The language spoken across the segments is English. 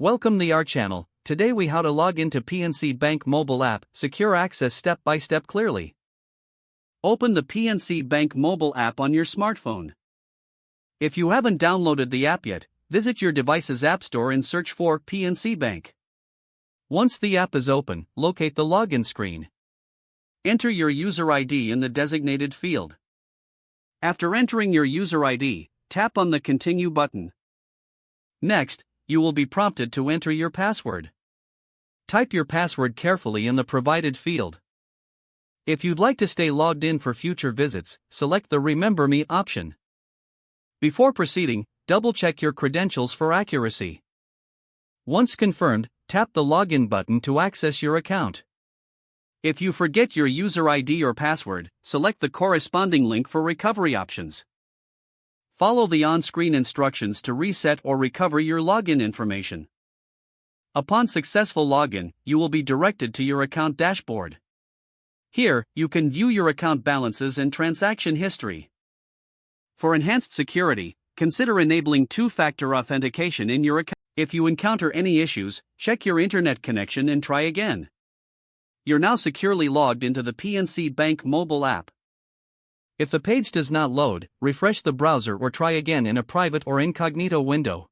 Welcome to our channel. Today we how to log into PNC Bank mobile app, secure access step by step clearly. Open the PNC Bank mobile app on your smartphone. If you haven't downloaded the app yet, visit your device's app store and search for PNC Bank. Once the app is open, locate the login screen. Enter your user ID in the designated field. After entering your user ID, tap on the Continue button. Next, you will be prompted to enter your password. Type your password carefully in the provided field. If you'd like to stay logged in for future visits, select the Remember Me option. Before proceeding, double-check your credentials for accuracy. Once confirmed, tap the Login button to access your account. If you forget your user ID or password, select the corresponding link for recovery options. Follow the on-screen instructions to reset or recover your login information. Upon successful login, you will be directed to your account dashboard. Here, you can view your account balances and transaction history. For enhanced security, consider enabling two-factor authentication in your account. If you encounter any issues, check your internet connection and try again. You're now securely logged into the PNC Bank mobile app. If the page does not load, refresh the browser or try again in a private or incognito window.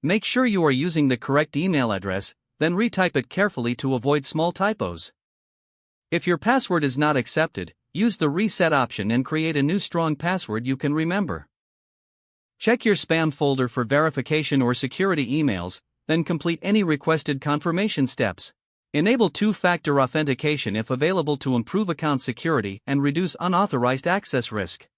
Make sure you are using the correct email address, then retype it carefully to avoid small typos. If your password is not accepted, use the reset option and create a new strong password you can remember. Check your spam folder for verification or security emails, then complete any requested confirmation steps. Enable two-factor authentication if available to improve account security and reduce unauthorized access risk.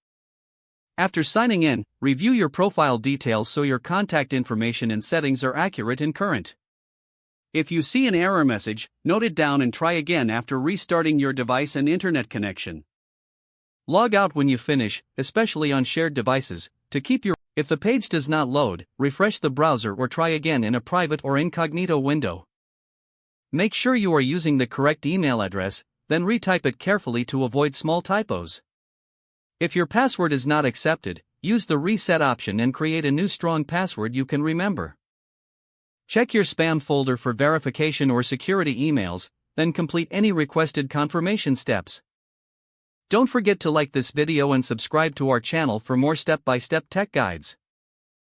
After signing in, review your profile details so your contact information and settings are accurate and current. If you see an error message, note it down and try again after restarting your device and internet connection. Log out when you finish, especially on shared devices, to keep your. If the page does not load, refresh the browser or try again in a private or incognito window. Make sure you are using the correct email address, then retype it carefully to avoid small typos. If your password is not accepted, use the reset option and create a new strong password you can remember. Check your spam folder for verification or security emails, then complete any requested confirmation steps. Don't forget to like this video and subscribe to our channel for more step-by-step tech guides.